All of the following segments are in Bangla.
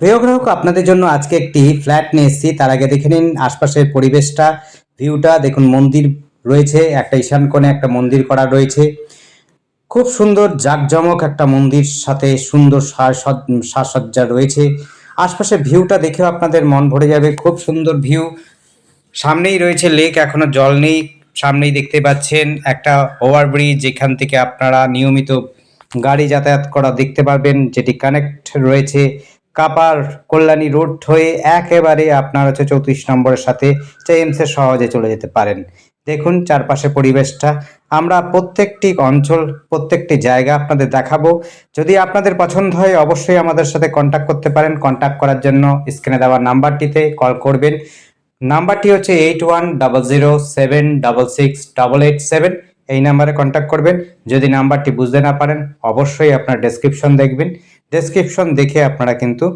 প্রিয় গ্রাহক, আপনাদের জন্য আজকে একটি ফ্ল্যাট নিয়ে এসেছি। তার আগে দেখে নিন আশপাশের পরিবেশটা, ভিউটা দেখুন। মন্দির রয়েছে, একটা ঈশান কোণে একটা মন্দির করা রয়েছে। খুব সুন্দর জাঁকজমক একটা মন্দির, সাথে সুন্দর সাজসজ্জা রয়েছে। আশপাশে ভিউটা দেখেও আপনাদের মন ভরে যাবে। খুব সুন্দর ভিউ। সামনেই রয়েছে লেক, এখনো জল নেই। সামনেই দেখতে পাচ্ছেন একটা ওভারব্রিজ, যেখান থেকে আপনারা নিয়মিত গাড়ি যাতায়াত করা দেখতে পারবেন, যেটি কানেক্ট রয়েছে কাপার কল্যাণী রোড হয়ে। একেবারে আপনার হচ্ছে 34 নম্বরের সাথে চেমসে সহজে চলে যেতে পারেন। দেখুন চারপাশে পরিবেশটা। আমরা প্রত্যেকটি অঞ্চল, প্রত্যেকটি জায়গা আপনাদের দেখাবো। যদি আপনাদের পছন্দ হয় অবশ্যই আমাদের সাথে কন্ট্যাক্ট করতে পারেন। কন্ট্যাক্ট করার জন্য স্ক্রিনে দেওয়া নাম্বারটিতে কল করবেন। নাম্বারটি হচ্ছে 8100766887। এই নাম্বারে কন্ট্যাক্ট করবেন। যদি নাম্বারটি বুঝতে না পারেন অবশ্যই আপনার ডেসক্রিপশন দেখবেন। ডেসক্রিপশন দেখে আপনারা কিন্তু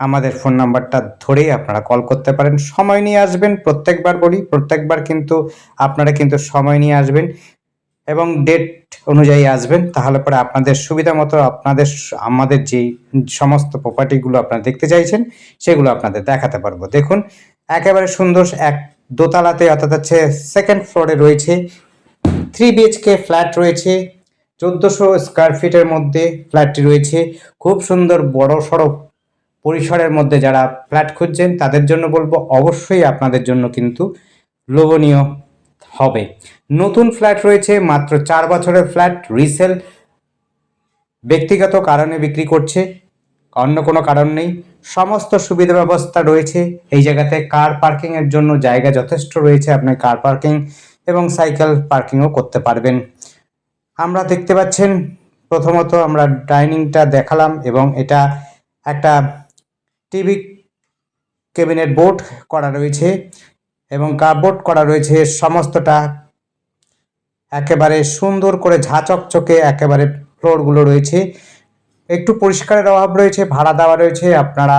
আমাদের ফোন নাম্বারটা ধরেই আপনারা কল করতে পারেন। সময় নিয়ে আসবেন, প্রত্যেকবার বলি, প্রত্যেকবার কিন্তু আপনারা কিন্তু সময় নিয়ে আসবেন এবং ডেট অনুযায়ী আসবেন। তাহলে পরে আপনাদের সুবিধা মতো আমাদের যেই সমস্ত প্রপার্টিগুলো আপনারা দেখতে চাইছেন সেগুলো আপনাদের দেখাতে পারবো। দেখুন একেবারে সুন্দর এক দোতলাতে, অর্থাৎ হচ্ছে সেকেন্ড ফ্লোরে রয়েছে 3 BHK ফ্ল্যাট রয়েছে। 1400 স্কোয়ার ফিটের মধ্যে ফ্ল্যাটটি রয়েছে। খুব সুন্দর বড় সড়ো পরিসরের মধ্যে যারা ফ্ল্যাট খুঁজছেন তাদের জন্য বলবো অবশ্যই আপনাদের জন্য কিন্তু লোভনীয় হবে। নতুন ফ্ল্যাট রয়েছে, মাত্র 4 বছরের ফ্ল্যাট, রিসেল, ব্যক্তিগত কারণে বিক্রি করছে, অন্য কোনো কারণ নেই। সমস্ত সুবিধা ব্যবস্থা রয়েছে এই জায়গাতে। কার পার্কিংয়ের জন্য জায়গা যথেষ্ট রয়েছে, আপনি কার পার্কিং এবং সাইকেল পার্কিংও করতে পারবেন। আমরা দেখতে পাচ্ছেন, প্রথমত আমরা ডাইনিংটা দেখালাম এবং এটা একটা টিভি ক্যাবিনেট বোর্ড করা রয়েছে এবং কাপবোর্ড করা রয়েছে। সমস্তটা একেবারে সুন্দর করে ঝাঁচকচকে একেবারে ফ্লোরগুলো রয়েছে। একটু পরিষ্কারের অভাব রয়েছে, ভাড়া দেওয়া রয়েছে। আপনারা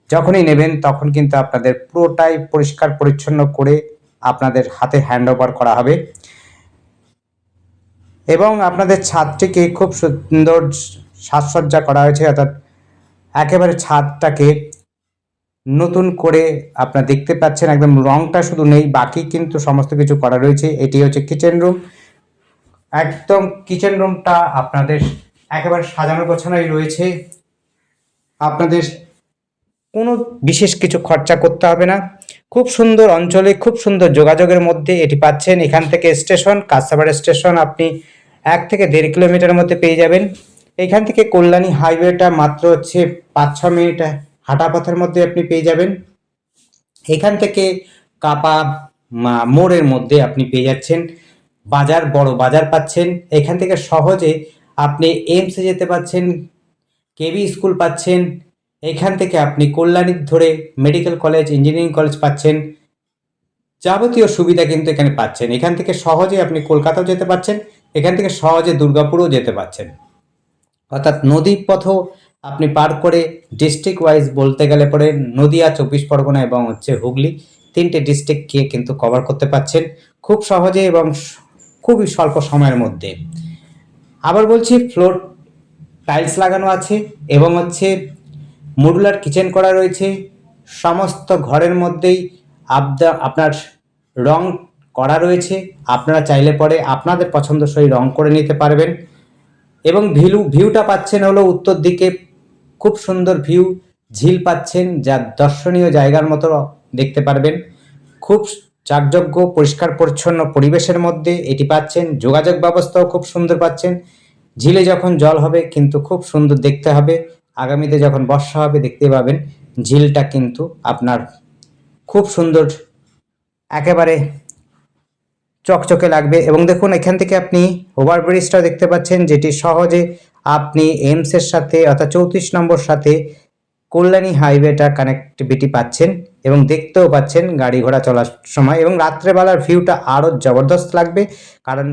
যখনই নেবেন তখন কিন্তু আপনাদের পুরোটাই পরিষ্কার পরিচ্ছন্ন করে আপনাদের হাতে হ্যান্ড ওভার করা হবে এবং আপনাদের ছাদটিকে খুব সুন্দর সাজসজ্জা করা হয়েছে, অর্থাৎ একেবারে ছাদটাকে নতুন করে আপনারা দেখতে পাচ্ছেন। একদম রংটা শুধু নেই, বাকি কিন্তু সমস্ত কিছু করা রয়েছে। এটি হচ্ছে কিচেন রুম। একদম কিচেন রুমটা আপনাদের একেবারে সাজানো গোছানোই রয়েছে। আপনাদের কোনো বিশেষ কিছু খরচা করতে হবে না। খুব সুন্দর অঞ্চলে, খুব সুন্দর যোগাযোগের মধ্যে এটি পাচ্ছেন। এখান থেকে স্টেশন, কাঁচরাপাড়া স্টেশন আপনি 1 থেকে 1.5 কিলোমিটারের মধ্যে পেয়ে যাবেন। এখান থেকে কল্যাণী হাইওয়েটা মাত্র হচ্ছে 5-6 মিনিট হাঁটা পথের মধ্যে আপনি পেয়ে যাবেন। এখান থেকে কাপা মোড়ের মধ্যে আপনি পেয়ে যাচ্ছেন বাজার, বড় বাজার পাচ্ছেন। এখান থেকে সহজে আপনি এমসে যেতে পাচ্ছেন, কেবি স্কুল পাচ্ছেন। এখান থেকে আপনি কল্যাণীর ধরে মেডিকেল কলেজ, ইঞ্জিনিয়ারিং কলেজ পাচ্ছেন। যাবতীয় সুবিধা কিন্তু এখানে পাচ্ছেন। এখান থেকে সহজে আপনি কলকাতাও যেতে পারছেন, এখান থেকে সহজে দুর্গাপুরও যেতে পারছেন। অর্থাৎ নদী পথও আপনি পার করে ডিস্ট্রিক্ট ওয়াইজ বলতে গেলে পরে নদিয়া, 24 পরগনা এবং হচ্ছে হুগলি, 3টে ডিস্ট্রিক্টকে কিন্তু কভার করতে পারছেন খুব সহজে এবং খুবই স্বল্প সময়ের মধ্যে। আবার বলছি, ফ্লোর টাইলস লাগানো আছে এবং হচ্ছে মডুলার কিচেন করা রয়েছে। সমস্ত ঘরের মধ্যেই আপনার রং করা রয়েছে। আপনারা চাইলে পরে আপনাদের পছন্দসই রং করে নিতে পারবেন এবং ভিউটা পাচ্ছেন হলো উত্তর দিকে। খুব সুন্দর ভিউ, ঝিল পাচ্ছেন, যা দর্শনীয় জায়গার মতো দেখতে পারবেন। খুব চাকযোগ্য পরিষ্কার পরিচ্ছন্ন পরিবেশের মধ্যে এটি পাচ্ছেন। যোগাযোগ ব্যবস্থাও খুব সুন্দর পাচ্ছেন। ঝিলে যখন জল হবে কিন্তু খুব সুন্দর দেখতে হবে। আগামীতে যখন বর্ষা হবে দেখতে পাবেন ঝিলটা কিন্তু আপনার খুব সুন্দর একেবারে চকচকে লাগবে। এবং দেখুন এখান থেকে আপনি ওভারব্রিজটাও দেখতে পাচ্ছেন, যেটি সহজে আপনি এমসের সাথে, অর্থাৎ 34 নম্বর সাথে কল্যাণী হাইওয়েটা কানেক্টিভিটি পাচ্ছেন এবং দেখতেও পাচ্ছেন গাড়ি ঘোড়া চলার সময়। এবং রাত্রেবেলার ভিউটা আরও জবরদস্ত লাগবে, কারণ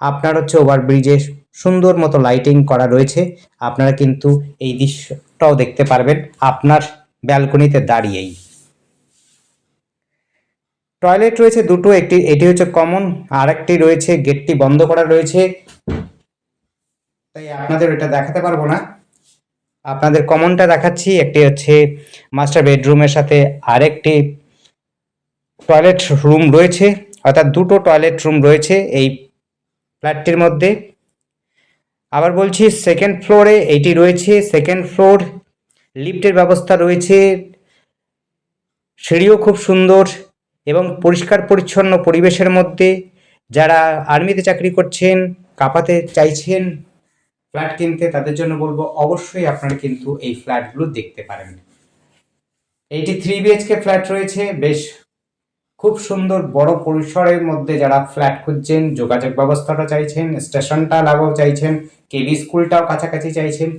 আপনার হচ্ছে ওভারব্রিজে সুন্দর মতো লাইটিং করা রয়েছে। আপনারা কিন্তু এই দৃশ্যটাও দেখতে পারবেন আপনার ব্যালকনিতে দাঁড়িয়েই। টয়লেট রয়েছে দুটো, এটি হচ্ছে কমন, আর একটি রয়েছে গেটটি বন্ধ করা রয়েছে, তাই আপনাদের এটা দেখাতে পারবো না। আপনাদের কমনটা দেখাচ্ছি। একটি হচ্ছে মাস্টার বেডরুমের সাথে আরেকটি টয়লেট রুম রয়েছে, অর্থাৎ দুটো টয়লেট রুম রয়েছে এই ফ্ল্যাটটির মধ্যে। আবার বলছি, সেকেন্ড ফ্লোরে এইটি রয়েছে। সেকেন্ড ফ্লোর, লিফটের ব্যবস্থা রয়েছে, সিঁড়িও খুব সুন্দর এবং পরিষ্কার পরিচ্ছন্ন পরিবেশের মধ্যে। যারা আর্মিতে চাকরি করছেন, কাঁপাতে চাইছেন ফ্ল্যাট কিনতে, তাদের জন্য বলবো অবশ্যই আপনারা কিন্তু এই ফ্ল্যাটগুলো দেখতে পারেন। এইটি 3 বিএইচকে ফ্ল্যাট রয়েছে, বেশ খুব সুন্দর বড় পরিসরের মধ্যে। যারা ফ্ল্যাট খুঁজছেন, যোগাযোগ ব্যবস্থাটা চাইছেন, স্টেশনটা লাগাও চাইছেন, কেবি স্কুলটাও কাছাকাছি চাইছেন,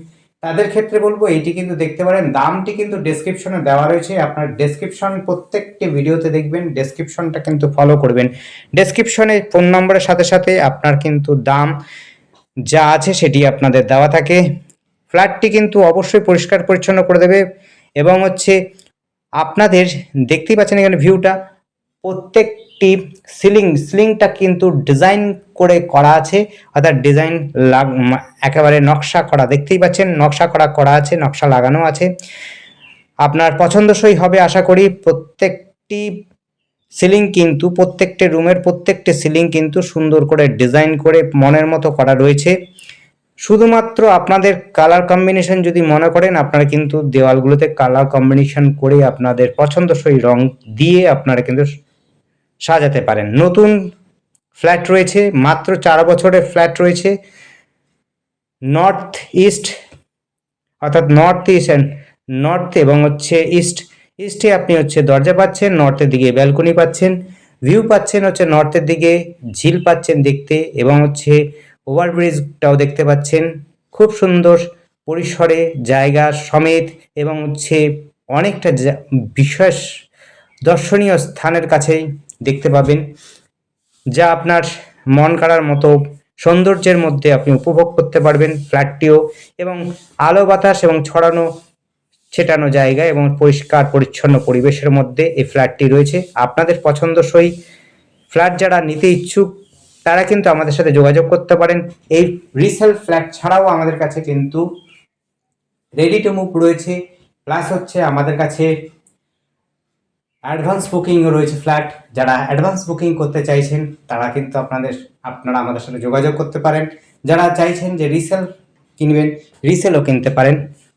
তাদের ক্ষেত্রে বলবো এইটি কিন্তু দেখতে পারেন। দামটি কিন্তু ডেসক্রিপশনে দেওয়া রয়েছে, আপনার ডেসক্রিপশন প্রত্যেকটি ভিডিওতে দেখবেন, ডেসক্রিপশনটা কিন্তু ফলো করবেন। ডেসক্রিপশনে ফোন নম্বরের সাথে সাথে আপনার কিন্তু দাম যা আছে সেটি আপনাদের দেওয়া থাকে। ফ্ল্যাটটি কিন্তু অবশ্যই পরিষ্কার পরিচ্ছন্ন করে দেবে এবং হচ্ছে আপনাদের দেখতেই পাচ্ছেন এখানে ভিউটা, প্রত্যেকটি সিলিংটা কিন্তু ডিজাইন করে করা আছে, অর্থাৎ ডিজাইন একেবারে নকশা করা, দেখতেই পাচ্ছেন নকশা করা আছে, নকশা লাগানো আছে। আপনার পছন্দসই হবে আশা করি। প্রত্যেকটি সিলিং কিন্তু, প্রত্যেকটি রুমের প্রত্যেকটি সিলিং কিন্তু সুন্দর করে ডিজাইন করে মনের মতো করা রয়েছে। শুধুমাত্র আপনাদের কালার কম্বিনেশন যদি মনে করেন, আপনারা কিন্তু দেওয়ালগুলোতে কালার কম্বিনেশন করে আপনাদের পছন্দসই রং দিয়ে আপনারা কিন্তু সাজাতে পারেন। নতুন ফ্ল্যাট রয়েছে, মাত্র 4 বছরের ফ্ল্যাট রয়েছে। নর্থ ইস্ট, অর্থাৎ নর্থ ইস্ট অ্যান্ড নর্থ এবং হচ্ছে ইস্টে আপনি হচ্ছে দরজা পাচ্ছেন, নর্থের দিকে ব্যালকনি পাচ্ছেন, ভিউ পাচ্ছেন হচ্ছে নর্থের দিকে, ঝিল পাচ্ছেন দেখতে এবং হচ্ছে ওভারব্রিজটাও দেখতে পাচ্ছেন। খুব সুন্দর পরিসরে জায়গা সমেত এবং হচ্ছে অনেকটা বিশেষ দর্শনীয় স্থানের কাছেই দেখতে পাবেন, যা আপনার মন কাড়ার মতো সৌন্দর্যের মধ্যে আপনি উপভোগ করতে পারবেন ফ্ল্যাটটিও। এবং আলো বাতাস এবং ছেটানো জায়গা এবং পরিষ্কার পরিচ্ছন্ন পরিবেশের মধ্যে এই ফ্ল্যাটটি রয়েছে। আপনাদের পছন্দসই ফ্ল্যাট যারা নিতে ইচ্ছুক, তারা কিন্তু আমাদের সাথে যোগাযোগ করতে পারেন। এই রিসেল ফ্ল্যাট ছাড়াও আমাদের কাছে কিন্তু রেডি টু মুভ রয়েছে, প্লাস হচ্ছে আমাদের কাছে অ্যাডভান্স বুকিংও রয়েছে ফ্ল্যাট। যারা অ্যাডভান্স বুকিং করতে চাইছেন, তারা কিন্তু আপনারা আমাদের সাথে যোগাযোগ করতে পারেন। যারা চাইছেন যে রিসেল কিনবেন, রিসেলও কিনতে পারেন,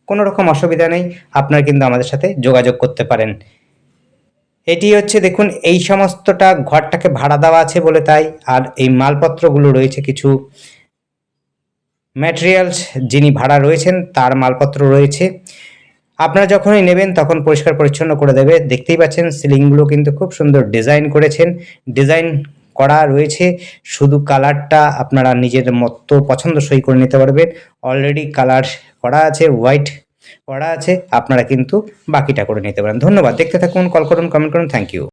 কোনো রকম অসুবিধা নেই, আপনারা কিন্তু আমাদের সাথে যোগাযোগ করতে পারেন। এটি হচ্ছে দেখুন, এই সমস্তটা ঘরটাকে ভাড়া দেওয়া আছে বলে তাই। আর এই মালপত্রগুলো রয়েছে, কিছু ম্যাটেরিয়ালস যিনি ভাড়া রয়েছেন তার মালপত্র রয়েছে। আপনারা যখনই নেবেন তখন পরিষ্কার পরিচ্ছন্ন করে দেবে। দেখতেই পাচ্ছেন সিলিংগুলো কিন্তু খুব সুন্দর ডিজাইন করেছেন, ডিজাইন করা রয়েছে। শুধু কালারটা আপনারা নিজের মতো পছন্দসই করে নিতে পারবেন। অলরেডি কালার করা আছে, হোয়াইট করা আছে, আপনারা কিন্তু বাকিটা করে নিতে পারেন। ধন্যবাদ, দেখতে থাকুন, কল করুন, কমেন্ট করুন। Thank you.